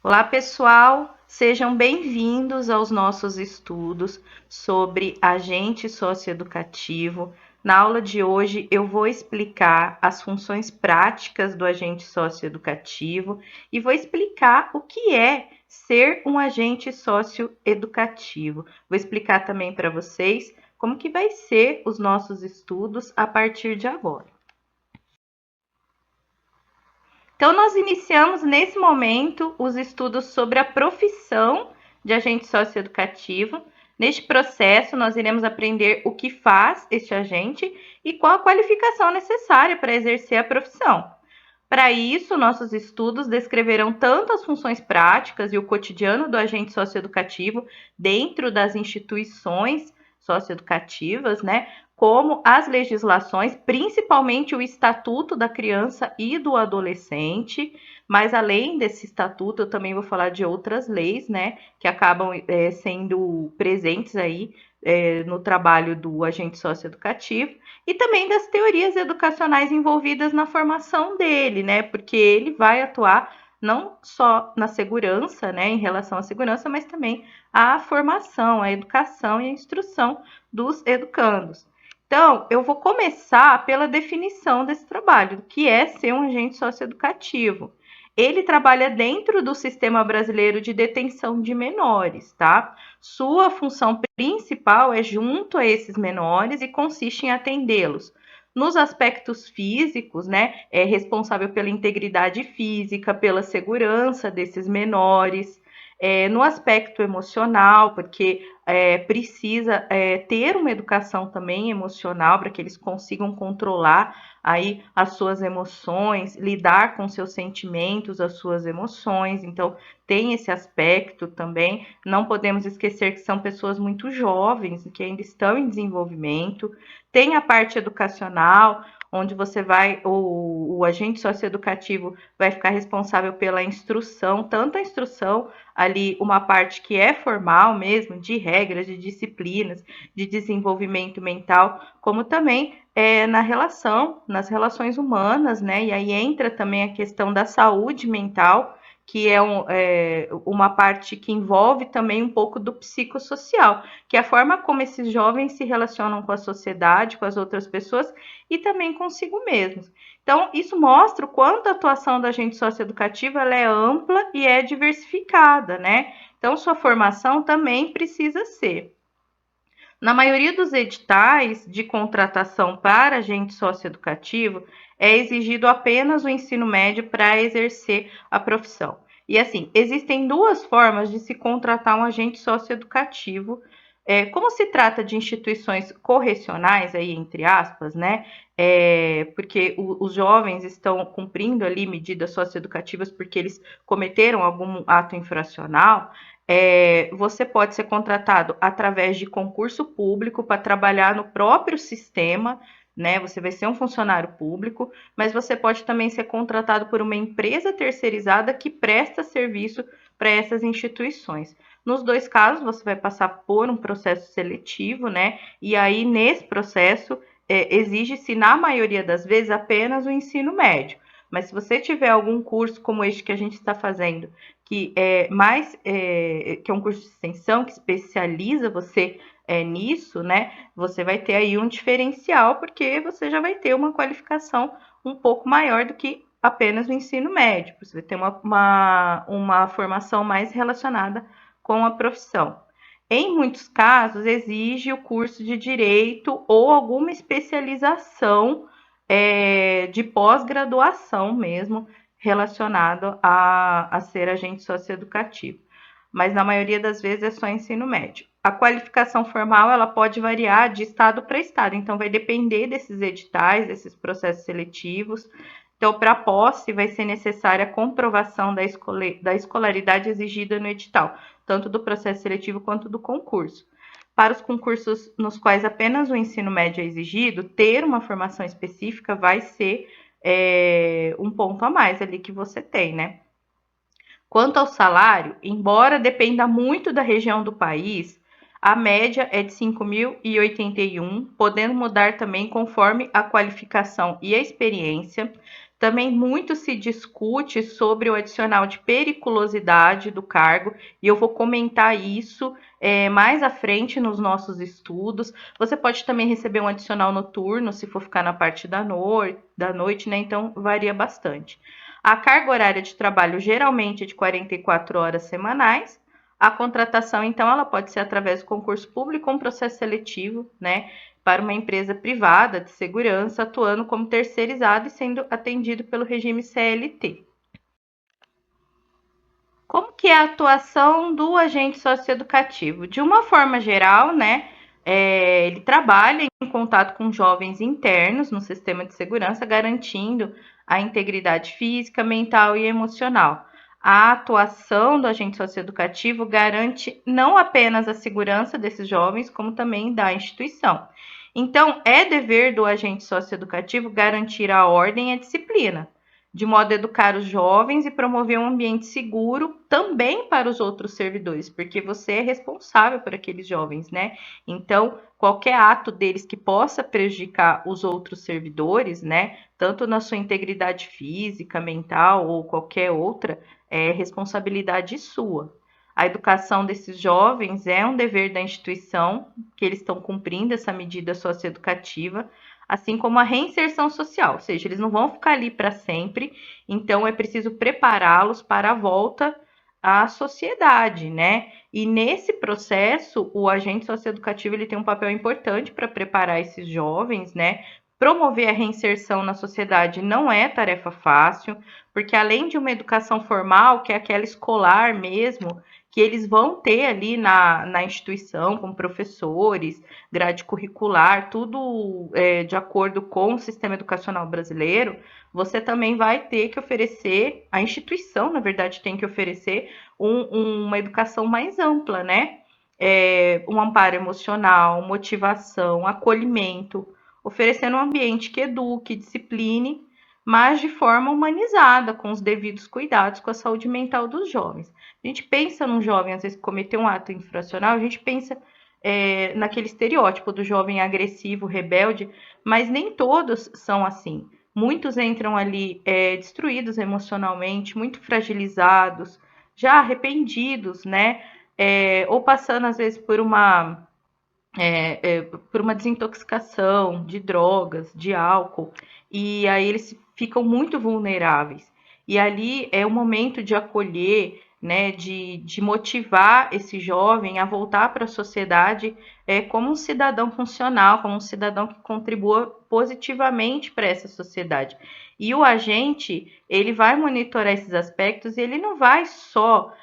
Olá, pessoal, sejam bem-vindos aos nossos estudos sobre agente socioeducativo. Na aula de hoje, eu vou explicar as funções práticas do agente socioeducativo e vou explicar o que é ser um agente socioeducativo. Vou explicar também para vocês como que vai ser os nossos estudos a partir de agora. Então, nós iniciamos nesse momento os estudos sobre a profissão de agente socioeducativo. Neste processo, nós iremos aprender o que faz este agente e qual a qualificação necessária para exercer a profissão. Para isso, nossos estudos descreverão tanto as funções práticas e o cotidiano do agente socioeducativo dentro das instituições socioeducativas, né, como as legislações, principalmente o Estatuto da Criança e do Adolescente, mas além desse estatuto, eu também vou falar de outras leis, né, que acabam sendo presentes aí no trabalho do agente socioeducativo, e também das teorias educacionais envolvidas na formação dele, né, porque ele vai atuar não só na segurança, né, em relação à segurança, mas também à formação, à educação e à instrução dos educandos. Então, eu vou começar pela definição desse trabalho, o que é ser um agente socioeducativo. Ele trabalha dentro do Sistema Brasileiro de Detenção de Menores, tá? Sua função principal é junto a esses menores e consiste em atendê-los nos aspectos físicos, né? É responsável pela integridade física, pela segurança desses menores, no aspecto emocional, porque precisa ter uma educação também emocional para que eles consigam controlar aí as suas emoções, lidar com seus sentimentos, as suas emoções. Então, tem esse aspecto também. Não podemos esquecer que são pessoas muito jovens, que ainda estão em desenvolvimento. Tem a parte educacional, onde você vai, o agente socioeducativo vai ficar responsável pela instrução, tanto a instrução ali, uma parte que é formal mesmo, de regras, de disciplinas, de desenvolvimento mental, como também nas relações humanas, né? E aí entra também a questão da saúde mental, que é uma parte que envolve também um pouco do psicossocial, que é a forma como esses jovens se relacionam com a sociedade, com as outras pessoas e também consigo mesmos. Então, isso mostra o quanto a atuação da agente socioeducativa ela é ampla e é diversificada, né? Então, sua formação também precisa ser. Na maioria dos editais de contratação para agente socioeducativo, é exigido apenas o ensino médio para exercer a profissão. E assim, existem duas formas de se contratar um agente socioeducativo. Como se trata de instituições correcionais, aí entre aspas, né? Porque os jovens estão cumprindo ali medidas socioeducativas porque eles cometeram algum ato infracional, você pode ser contratado através de concurso público para trabalhar no próprio sistema, né? Você vai ser um funcionário público, mas você pode também ser contratado por uma empresa terceirizada que presta serviço para essas instituições. Nos dois casos, você vai passar por um processo seletivo, né? E aí, nesse processo, exige-se, na maioria das vezes, apenas o ensino médio. Mas se você tiver algum curso como este que a gente está fazendo, que é um curso de extensão que especializa você nisso, né? Você vai ter aí um diferencial porque você já vai ter uma qualificação um pouco maior do que apenas o ensino médio. Você vai ter uma formação mais relacionada com a profissão. Em muitos casos, exige o curso de direito ou alguma especialização de pós-graduação mesmo, relacionado a ser agente socioeducativo. Mas na maioria das vezes é só ensino médio. A qualificação formal ela pode variar de estado para estado, então vai depender desses editais, desses processos seletivos. Então, para a posse, vai ser necessária a comprovação da escolaridade exigida no edital, tanto do processo seletivo quanto do concurso. Para os concursos nos quais apenas o ensino médio é exigido, ter uma formação específica vai ser um ponto a mais ali que você tem, né? Quanto ao salário, embora dependa muito da região do país, a média é de 5.081, podendo mudar também conforme a qualificação e a experiência. Também muito se discute sobre o adicional de periculosidade do cargo, e eu vou comentar isso mais à frente nos nossos estudos. Você pode também receber um adicional noturno, se for ficar na parte da noite, né? Então varia bastante. A carga horária de trabalho geralmente é de 44 horas semanais. A contratação, então, ela pode ser através do concurso público ou um processo seletivo, né? Para uma empresa privada de segurança, atuando como terceirizado e sendo atendido pelo regime CLT. Como que é a atuação do agente socioeducativo? De uma forma geral, né, ele trabalha em contato com jovens internos no sistema de segurança, garantindo a integridade física, mental e emocional. A atuação do agente socioeducativo garante não apenas a segurança desses jovens, como também da instituição. Então, é dever do agente socioeducativo garantir a ordem e a disciplina, de modo a educar os jovens e promover um ambiente seguro também para os outros servidores, porque você é responsável por aqueles jovens, né? Então, qualquer ato deles que possa prejudicar os outros servidores, né, tanto na sua integridade física, mental ou qualquer outra, é responsabilidade sua. A educação desses jovens é um dever da instituição, que eles estão cumprindo essa medida socioeducativa, assim como a reinserção social, ou seja, eles não vão ficar ali para sempre, então é preciso prepará-los para a volta à sociedade, né? E nesse processo, o agente socioeducativo ele tem um papel importante para preparar esses jovens, né? Promover a reinserção na sociedade não é tarefa fácil, porque além de uma educação formal, que é aquela escolar mesmo, que eles vão ter ali na instituição, com professores, grade curricular, tudo de acordo com o sistema educacional brasileiro, você também vai ter que oferecer, a instituição, na verdade, tem que oferecer uma educação mais ampla, né? Um amparo emocional, motivação, acolhimento, oferecendo um ambiente que eduque, discipline, mas de forma humanizada, com os devidos cuidados com a saúde mental dos jovens. A gente pensa num jovem, às vezes, cometer um ato infracional, a gente pensa naquele estereótipo do jovem agressivo, rebelde, mas nem todos são assim. Muitos entram ali destruídos emocionalmente, muito fragilizados, já arrependidos, né? Ou passando, às vezes, por uma desintoxicação de drogas, de álcool, e aí eles ficam muito vulneráveis. E ali é o momento de acolher, né, de motivar esse jovem a voltar para a sociedade como um cidadão funcional, como um cidadão que contribua positivamente para essa sociedade. E o agente, ele vai monitorar esses aspectos e ele não vai só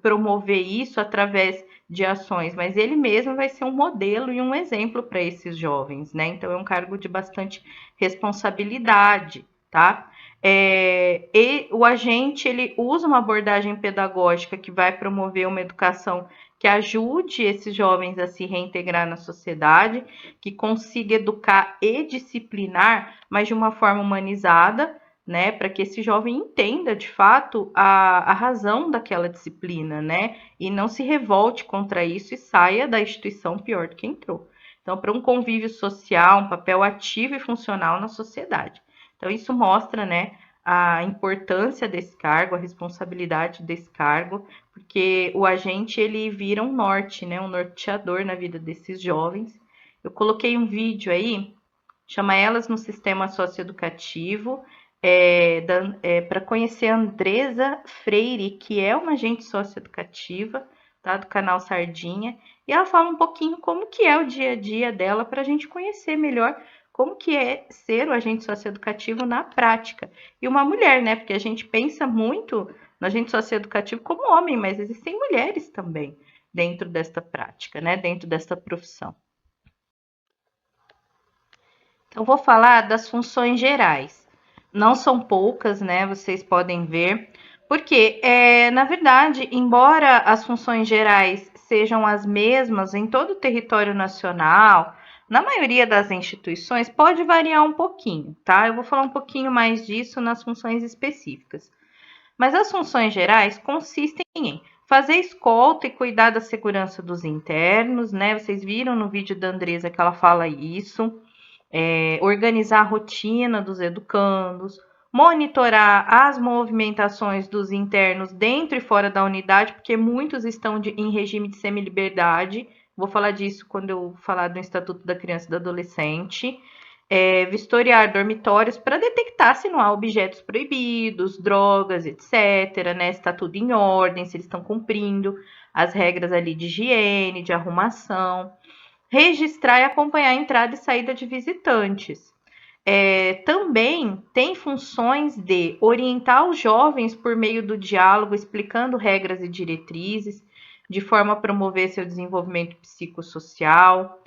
promover isso através de ações, mas ele mesmo vai ser um modelo e um exemplo para esses jovens, né? Então é um cargo de bastante responsabilidade, tá? E o agente ele usa uma abordagem pedagógica que vai promover uma educação que ajude esses jovens a se reintegrar na sociedade, que consiga educar e disciplinar, mas de uma forma humanizada, né, para que esse jovem entenda de fato a razão daquela disciplina, né, e não se revolte contra isso e saia da instituição pior do que entrou. Então, para um convívio social, um papel ativo e funcional na sociedade. Então, isso mostra, né, a importância desse cargo, a responsabilidade desse cargo, porque o agente ele vira um norte, né, um norteador na vida desses jovens. Eu coloquei um vídeo aí, chama Elas no Sistema Socioeducativo, para conhecer a Andresa Freire, que é uma agente socioeducativa, tá, do canal Sardinha, e ela fala um pouquinho como que é o dia a dia dela para a gente conhecer melhor como que é ser o agente socioeducativo na prática. E uma mulher, né? Porque a gente pensa muito no agente socioeducativo como homem, mas existem mulheres também dentro desta prática, né? Dentro desta profissão. Então, vou falar das funções gerais. Não são poucas, né? Vocês podem ver. Porque, na verdade, embora as funções gerais sejam as mesmas em todo o território nacional, na maioria das instituições pode variar um pouquinho, tá? Eu vou falar um pouquinho mais disso nas funções específicas. Mas as funções gerais consistem em fazer escolta e cuidar da segurança dos internos, né? Vocês viram no vídeo da Andresa que ela fala isso, organizar a rotina dos educandos, monitorar as movimentações dos internos dentro e fora da unidade, porque muitos estão em regime de semiliberdade. Vou falar disso quando eu falar do Estatuto da Criança e do Adolescente. Vistoriar dormitórios para detectar se não há objetos proibidos, drogas, etc., né? Se está tudo em ordem, se eles estão cumprindo as regras ali de higiene, de arrumação. Registrar e acompanhar a entrada e saída de visitantes. Também tem funções de orientar os jovens por meio do diálogo, explicando regras e diretrizes, de forma a promover seu desenvolvimento psicossocial,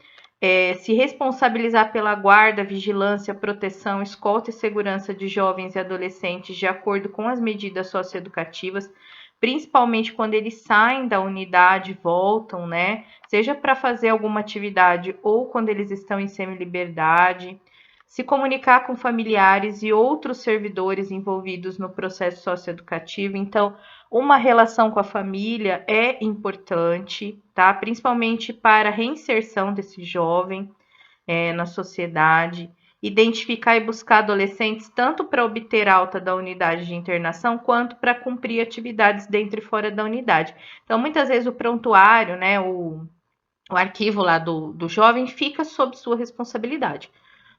se responsabilizar pela guarda, vigilância, proteção, escolta e segurança de jovens e adolescentes de acordo com as medidas socioeducativas, principalmente quando eles saem da unidade e voltam, né? Seja para fazer alguma atividade ou quando eles estão em semi-liberdade. Se comunicar com familiares e outros servidores envolvidos no processo socioeducativo. Então, uma relação com a família é importante, tá? Principalmente para a reinserção desse jovem na sociedade. Identificar e buscar adolescentes tanto para obter alta da unidade de internação quanto para cumprir atividades dentro e fora da unidade. Então, muitas vezes o prontuário, né, o arquivo lá do jovem fica sob sua responsabilidade.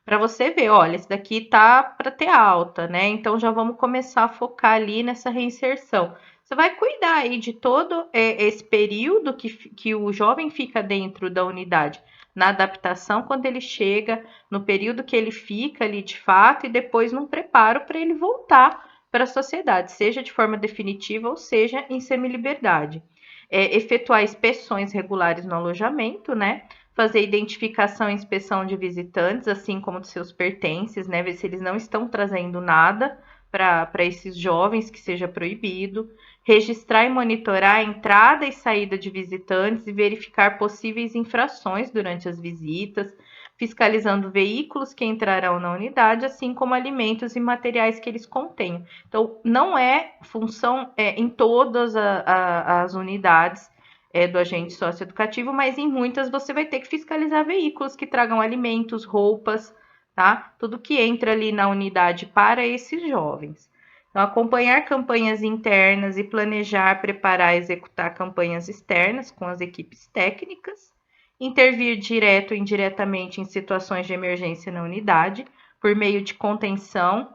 Para você ver, olha, esse daqui tá para ter alta, né? Então já vamos começar a focar ali nessa reinserção. Você vai cuidar aí de todo esse período que o jovem fica dentro da unidade, na adaptação, quando ele chega, no período que ele fica ali de fato, e depois num preparo para ele voltar para a sociedade, seja de forma definitiva ou seja em semiliberdade. Efetuar inspeções regulares no alojamento, né? Fazer identificação e inspeção de visitantes, assim como de seus pertences, né? Ver se eles não estão trazendo nada para esses jovens que seja proibido. Registrar e monitorar a entrada e saída de visitantes e verificar possíveis infrações durante as visitas, fiscalizando veículos que entrarão na unidade, assim como alimentos e materiais que eles contenham. Então, não é função em todas as unidades do agente socioeducativo, mas em muitas você vai ter que fiscalizar veículos que tragam alimentos, roupas, tá? Tudo que entra ali na unidade para esses jovens. Então, acompanhar campanhas internas e planejar, preparar e executar campanhas externas com as equipes técnicas, intervir direto ou indiretamente em situações de emergência na unidade, por meio de contenção,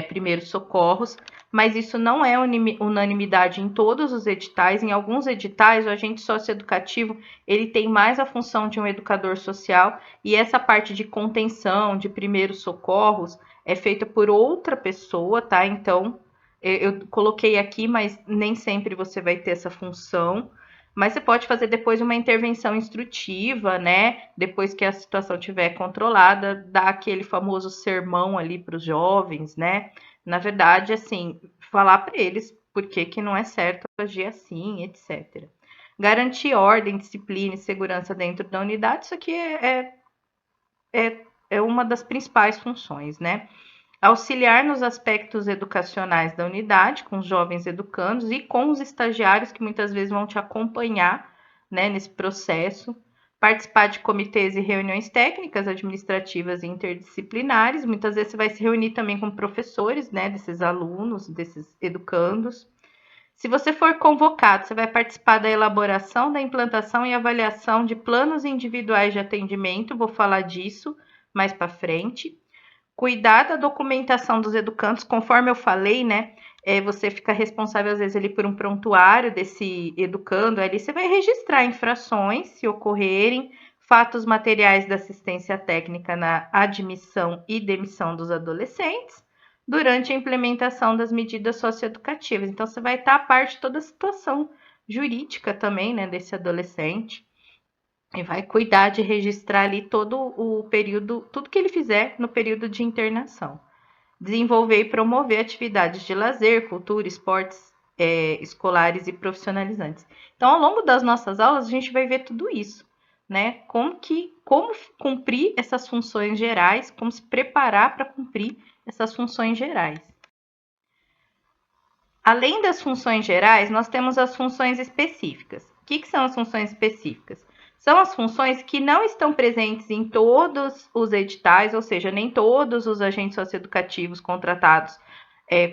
primeiros socorros, mas isso não é unanimidade em todos os editais. Em alguns editais, o agente socioeducativo ele tem mais a função de um educador social e essa parte de contenção, de primeiros socorros, é feita por outra pessoa, tá? Então, eu coloquei aqui, mas nem sempre você vai ter essa função. Mas você pode fazer depois uma intervenção instrutiva, né? Depois que a situação estiver controlada, dar aquele famoso sermão ali para os jovens, né? Na verdade, assim, falar para eles por que não é certo agir assim, etc. Garantir ordem, disciplina e segurança dentro da unidade, isso aqui é uma das principais funções, né? Auxiliar nos aspectos educacionais da unidade, com os jovens educandos e com os estagiários que muitas vezes vão te acompanhar, né, nesse processo. Participar de comitês e reuniões técnicas, administrativas e interdisciplinares. Muitas vezes você vai se reunir também com professores, né, desses alunos, desses educandos. Se você for convocado, você vai participar da elaboração, da implantação e avaliação de planos individuais de atendimento. Vou falar disso mais para frente. Cuidar da documentação dos educandos, conforme eu falei, né? Você fica responsável, às vezes, ali por um prontuário desse educando. Ali você vai registrar infrações, se ocorrerem, fatos materiais da assistência técnica na admissão e demissão dos adolescentes, durante a implementação das medidas socioeducativas. Então, você vai estar a parte de toda a situação jurídica também, né, desse adolescente. E vai cuidar de registrar ali todo o período, tudo que ele fizer no período de internação. Desenvolver e promover atividades de lazer, cultura, esportes escolares e profissionalizantes. Então, ao longo das nossas aulas, a gente vai ver tudo isso, né? Como cumprir essas funções gerais, como se preparar para cumprir essas funções gerais. Além das funções gerais, nós temos as funções específicas. O que são as funções específicas? São as funções que não estão presentes em todos os editais, ou seja, nem todos os agentes socioeducativos contratados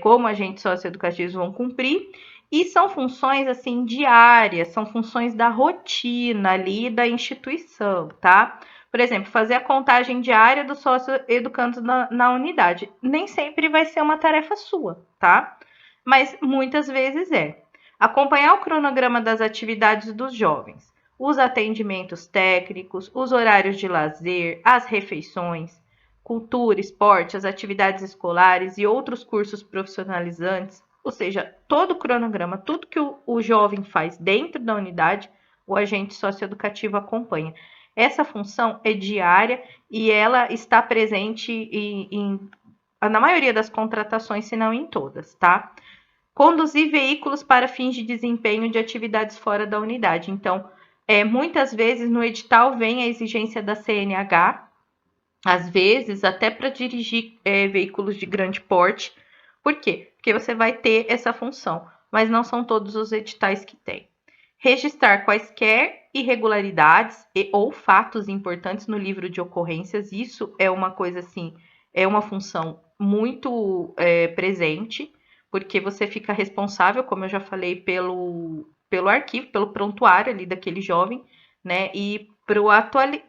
como agentes socioeducativos vão cumprir, e são funções assim diárias, são funções da rotina ali da instituição, tá? Por exemplo, fazer a contagem diária dos socioeducandos na unidade. Nem sempre vai ser uma tarefa sua, tá? Mas muitas vezes é. Acompanhar o cronograma das atividades dos jovens, os atendimentos técnicos, os horários de lazer, as refeições, cultura, esporte, as atividades escolares e outros cursos profissionalizantes, ou seja, todo o cronograma, tudo que o jovem faz dentro da unidade, o agente socioeducativo acompanha. Essa função é diária e ela está presente na maioria das contratações, se não em todas, tá? Conduzir veículos para fins de desempenho de atividades fora da unidade. Então, muitas vezes no edital vem a exigência da CNH, às vezes até para dirigir veículos de grande porte. Por quê? Porque você vai ter essa função, mas não são todos os editais que têm. Registrar quaisquer irregularidades ou fatos importantes no livro de ocorrências, isso é uma coisa assim, é uma função muito presente, porque você fica responsável, como eu já falei, pelo arquivo, pelo prontuário ali daquele jovem, né? E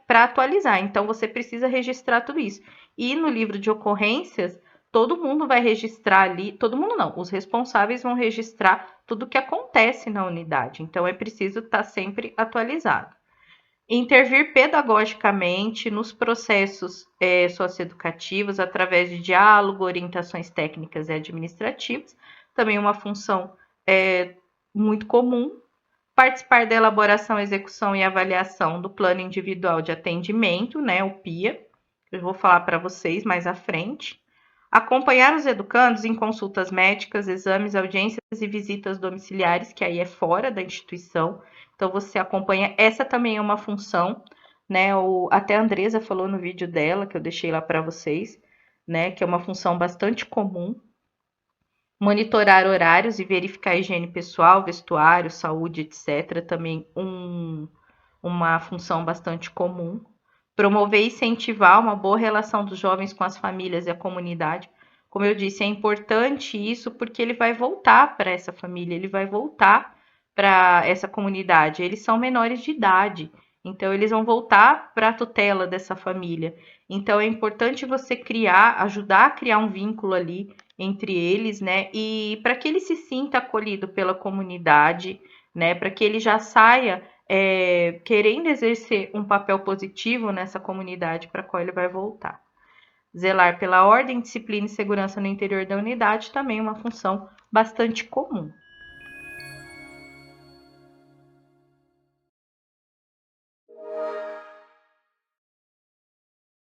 para atualizar. Então, você precisa registrar tudo isso. E no livro de ocorrências, todo mundo vai registrar ali, todo mundo não, os responsáveis vão registrar tudo o que acontece na unidade. Então, é preciso estar sempre atualizado. Intervir pedagogicamente nos processos socioeducativos através de diálogo, orientações técnicas e administrativas, também uma função muito comum. Participar da elaboração, execução e avaliação do plano individual de atendimento, né, o PIA, eu vou falar para vocês mais à frente. Acompanhar os educandos em consultas médicas, exames, audiências e visitas domiciliares, que aí é fora da instituição. Então, você acompanha. Essa também é uma função, né? Até a Andresa falou no vídeo dela, que eu deixei lá para vocês, né? Que é uma função bastante comum. Monitorar horários e verificar a higiene pessoal, vestuário, saúde, etc. Também uma função bastante comum. Promover e incentivar uma boa relação dos jovens com as famílias e a comunidade. Como eu disse, é importante isso porque ele vai voltar para essa família, ele vai voltar para essa comunidade. Eles são menores de idade, então eles vão voltar para a tutela dessa família. Então é importante você ajudar a criar um vínculo ali entre eles, né? E para que ele se sinta acolhido pela comunidade, né? Para que ele já saia querendo exercer um papel positivo nessa comunidade para a qual ele vai voltar. Zelar pela ordem, disciplina e segurança no interior da unidade também é uma função bastante comum.